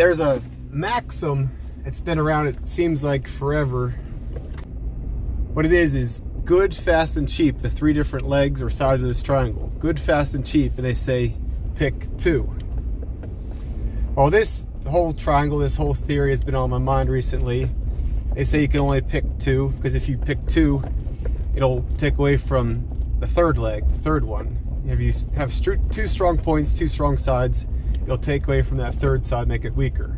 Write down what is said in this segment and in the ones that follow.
There's a maxim. It's been around, it seems like forever. What it is good, fast, and cheap, the three different legs or sides of this triangle. Good, fast, and cheap, and they say pick two. Well, this whole triangle, this whole theory has been on my mind recently. They say you can only pick two, because if you pick two, it'll take away from the third leg, the third one. If you have two strong points, two strong sides, it'll take away from that third side, make it weaker.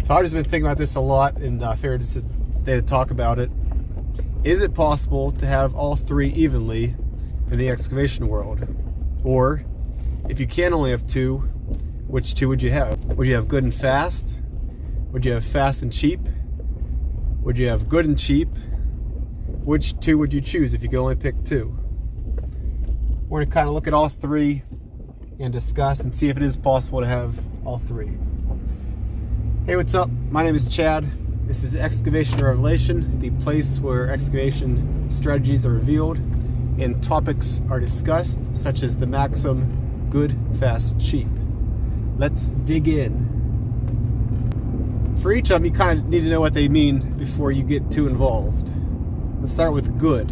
So I've just been thinking about this a lot, and I figured it's a day to talk about it. Is it possible to have all three evenly in the excavation world? Or, if you can only have two, which two would you have? Would you have good and fast? Would you have fast and cheap? Would you have good and cheap? Which two would you choose if you could only pick two? We're going to kind of look at all three and discuss and see if it is possible to have all three. Hey, what's up? My name is Chad. This is Excavation Revelation, the place where excavation strategies are revealed and topics are discussed, such as the maxim, good, fast, cheap. Let's dig in. For each of them, you kind of need to know what they mean before you get too involved. Let's start with good.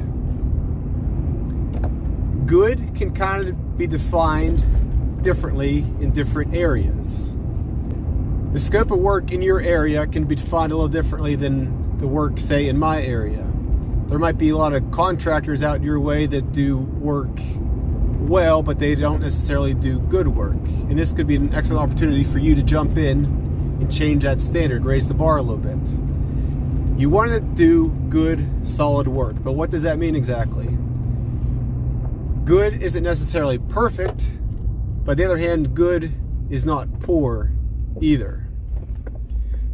Good can kind of be defined differently in different areas. The scope of work in your area can be defined a little differently than the work, say, in my area. There might be a lot of contractors out your way that do work well, but they don't necessarily do good work. And this could be an excellent opportunity for you to jump in and change that standard, raise the bar a little bit. You want to do good, solid work, but what does that mean exactly? Good isn't necessarily perfect, but on the other hand, good is not poor either.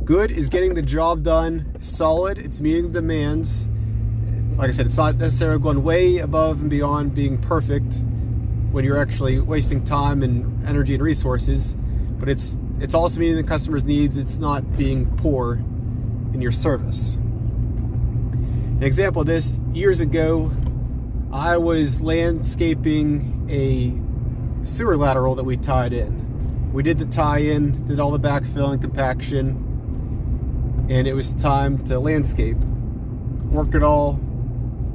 Good is getting the job done, solid, it's meeting the demands. Like I said, it's not necessarily going way above and beyond being perfect when you're actually wasting time and energy and resources, but it's also meeting the customer's needs. It's not being poor in your service. An example of this, years ago, I was landscaping a sewer lateral that we tied in. We did the tie-in, did all the backfill and compaction, and it was time to landscape. Worked it all,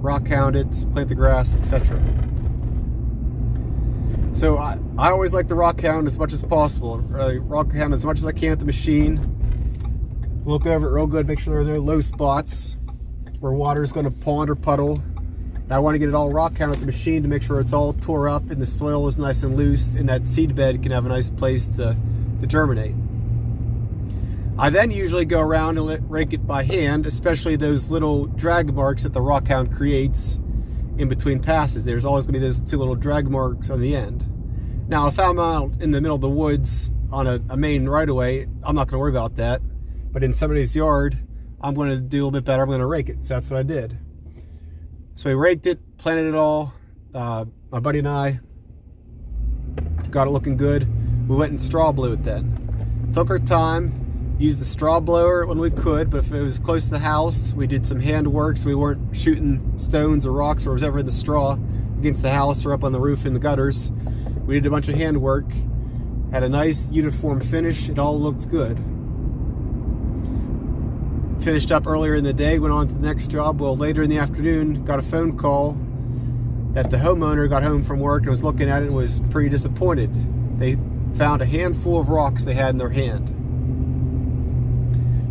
rock hound it, plant the grass, etc. So I always like to rock hound as much as possible. Rock hound as much as I can at the machine. Look over it real good, make sure there are no low spots where water is going to pond or puddle. I want to get it all rock hound at the machine to make sure it's all tore up and the soil is nice and loose and that seed bed can have a nice place to germinate. I then usually go around and rake it by hand, especially those little drag marks that the rock hound creates in between passes. There's always going to be those two little drag marks on the end. Now, if I'm out in the middle of the woods on a main right-of-way, I'm not going to worry about that. But in somebody's yard, I'm going to do a little bit better. I'm going to rake it. So that's what I did. So we raked it, planted it all. My buddy and I got it looking good. We went and straw blew it then. Took our time. Used the straw blower when we could, but if it was close to the house, we did some hand work so we weren't shooting stones or rocks or whatever in the straw against the house or up on the roof in the gutters. We did a bunch of hand work, had a nice uniform finish, it all looked good. Finished up earlier in the day, went on to the next job. Well, later in the afternoon, got a phone call that the homeowner got home from work and was looking at it and was pretty disappointed. They found a handful of rocks they had in their hand.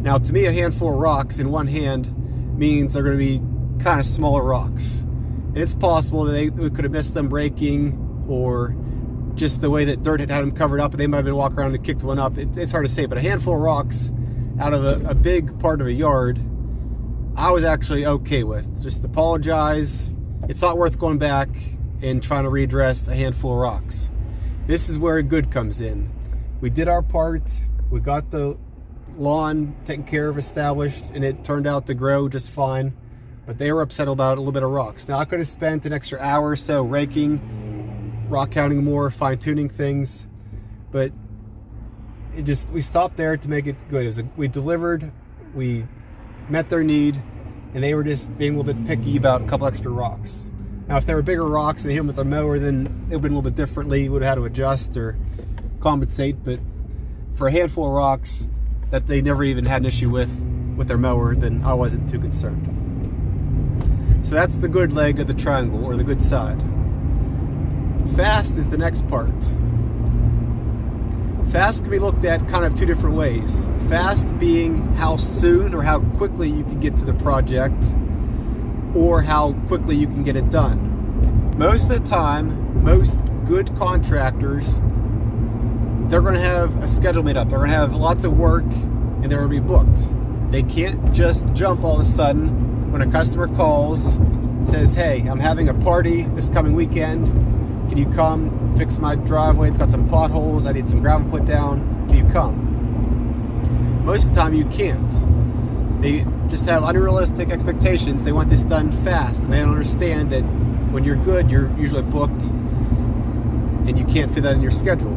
Now, to me, a handful of rocks in one hand means they're going to be kind of smaller rocks. And it's possible that we could have missed them breaking, or just the way that dirt had them covered up, and they might have been walking around and kicked one up. It's hard to say, but a handful of rocks out of a big part of a yard, I was actually okay with. Just apologize. It's not worth going back and trying to redress a handful of rocks. This is where good comes in. We did our part. We got the lawn taken care of, established, and it turned out to grow just fine, but they were upset about a little bit of rocks. Now, I could have spent an extra hour or so raking, rock counting more, fine-tuning things, but we stopped there to make it good. We delivered, we met their need, and they were just being a little bit picky about a couple extra rocks. Now, if they were bigger rocks and they hit them with their mower, then it would have been a little bit differently. We would have had to adjust or compensate, but for a handful of rocks that they never even had an issue with their mower, then I wasn't too concerned. So that's the good leg of the triangle, or the good side. Fast is the next part. Fast can be looked at kind of two different ways. Fast being how soon or how quickly you can get to the project, or how quickly you can get it done. Most of the time, most good contractors, they're going to have a schedule made up. They're going to have lots of work, and they're going to be booked. They can't just jump all of a sudden when a customer calls and says, hey, I'm having a party this coming weekend. Can you come fix my driveway? It's got some potholes. I need some gravel put down. Can you come? Most of the time you can't. They just have unrealistic expectations. They want this done fast, and they don't understand that when you're good, you're usually booked and you can't fit that in your schedule.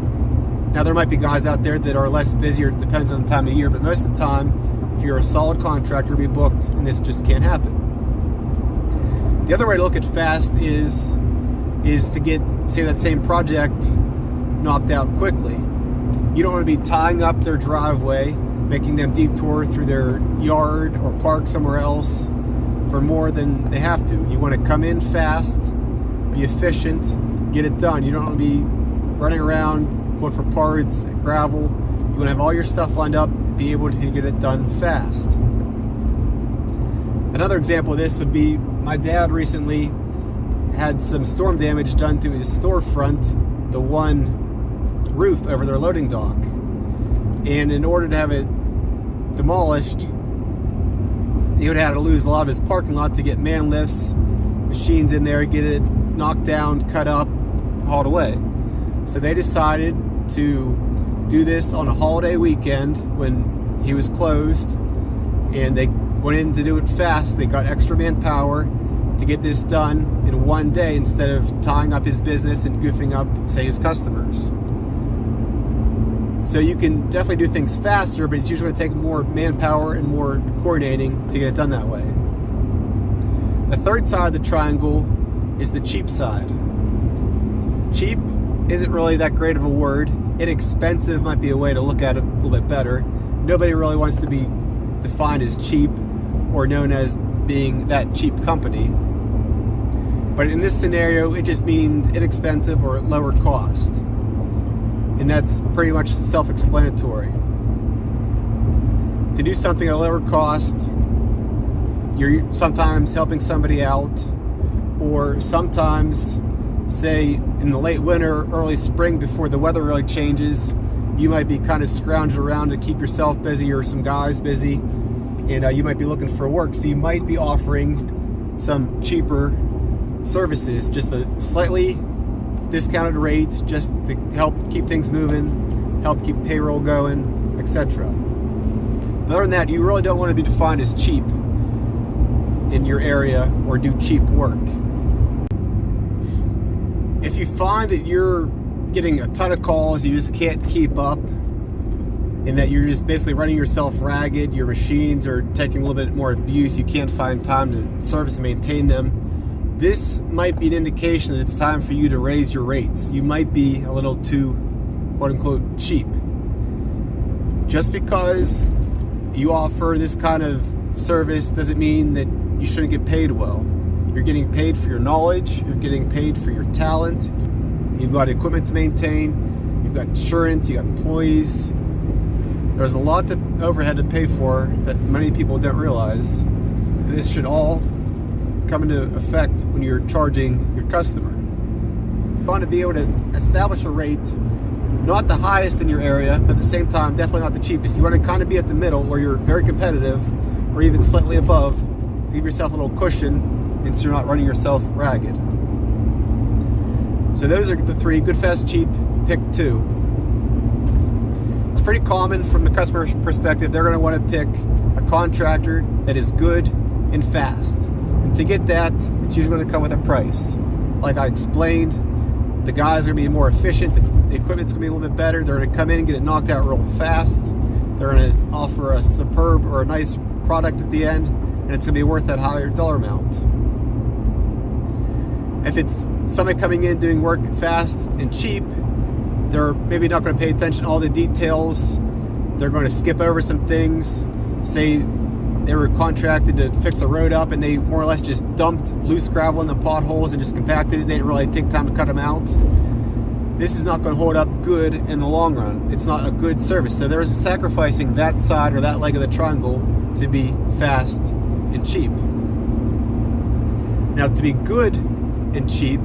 Now, there might be guys out there that are less busy, or it depends on the time of year, but most of the time, if you're a solid contractor, you'll be booked, and this just can't happen. The other way to look at fast is to get, say, that same project knocked out quickly. You don't want to be tying up their driveway, making them detour through their yard or park somewhere else for more than they have to. You want to come in fast, be efficient, get it done. You don't want to be running around going for parts, gravel. You want to have all your stuff lined up, be able to get it done fast. Another example of this would be my dad recently had some storm damage done to his storefront, the one roof over their loading dock. And in order to have it demolished, he would have had to lose a lot of his parking lot to get man lifts, machines in there, get it knocked down, cut up, hauled away. So they decided to do this on a holiday weekend when he was closed, and they went in to do it fast. They got extra manpower to get this done in one day instead of tying up his business and goofing up, say, his customers. So you can definitely do things faster, but it's usually going to take more manpower and more coordinating to get it done that way. The third side of the triangle is the cheap side. Cheap isn't really that great of a word. Inexpensive might be a way to look at it a little bit better. Nobody really wants to be defined as cheap or known as being that cheap company. But in this scenario, it just means inexpensive or lower cost. And that's pretty much self-explanatory. To do something at a lower cost, you're sometimes helping somebody out, or sometimes, say, in the late winter, early spring, before the weather really changes, you might be kind of scrounging around to keep yourself busy or some guys busy, and you might be looking for work. So you might be offering some cheaper services, just a slightly discounted rate, just to help keep things moving, help keep payroll going, etc. Other than that, you really don't want to be defined as cheap in your area or do cheap work. If you find that you're getting a ton of calls, you just can't keep up, and that you're just basically running yourself ragged, your machines are taking a little bit more abuse, you can't find time to service and maintain them, this might be an indication that it's time for you to raise your rates. You might be a little too, quote-unquote, cheap. Just because you offer this kind of service doesn't mean that you shouldn't get paid well. You're getting paid for your knowledge, you're getting paid for your talent, you've got equipment to maintain, you've got insurance, you've got employees. There's a lot of overhead to pay for that many people don't realize. And this should all come into effect when you're charging your customer. You want to be able to establish a rate, not the highest in your area, but at the same time, definitely not the cheapest. You want to kind of be at the middle where you're very competitive, or even slightly above, to give yourself a little cushion, and so you're not running yourself ragged. So those are the three: good, fast, cheap. Pick two. It's pretty common from the customer's perspective. They're going to want to pick a contractor that is good and fast. And to get that, it's usually going to come with a price. Like I explained, the guys are going to be more efficient, the equipment's going to be a little bit better, they're going to come in and get it knocked out real fast, they're going to offer a superb or a nice product at the end, and it's going to be worth that higher dollar amount. If it's somebody coming in doing work fast and cheap, they're maybe not going to pay attention to all the details they're going to skip over some things. Say they were contracted to fix a road up and they more or less just dumped loose gravel in the potholes and just compacted it. They didn't really take time to cut them out. This is not going to hold up good in the long run. It's not a good service. So they're sacrificing that side or that leg of the triangle to be fast and cheap. Now, to be good and cheap,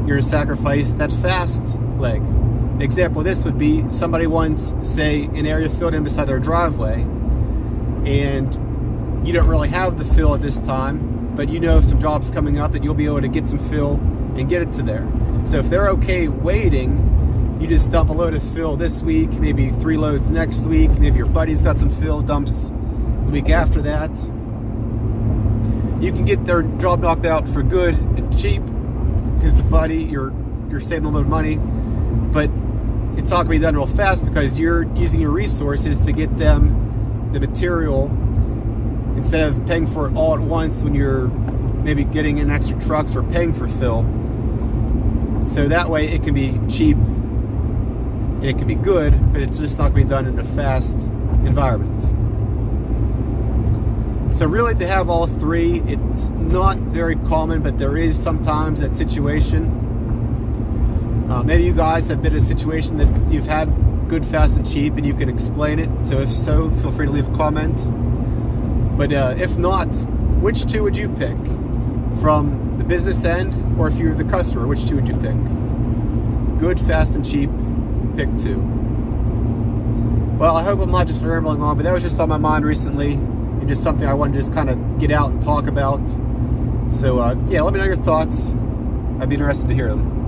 you're going to sacrifice that fast leg. An example of this would be somebody wants, say, an area filled in beside their driveway, and you don't really have the fill at this time, but you know some jobs coming up that you'll be able to get some fill and get it to there. So if they're okay waiting, you just dump a load of fill this week, maybe 3 loads next week, maybe your buddy's got some fill, dumps the week after that. You can get their job knocked out for good and cheap because it's a buddy, you're saving a little bit of money, but it's not going to be done real fast because you're using your resources to get them the material instead of paying for it all at once when you're maybe getting in extra trucks or paying for fill. So that way it can be cheap and it can be good, but it's just not going to be done in a fast environment. So really, to have all three, it's not very common, but there is sometimes that situation. Maybe you guys have been in a situation that you've had good, fast, and cheap, and you can explain it. So if so, feel free to leave a comment. But if not, which two would you pick? From the business end, or if you're the customer, which two would you pick? Good, fast, and cheap, pick two. Well, I hope I'm not just rambling on, but that was just on my mind recently, and just something I wanted to just kind of get out and talk about. So yeah, let me know your thoughts. I'd be interested to hear them.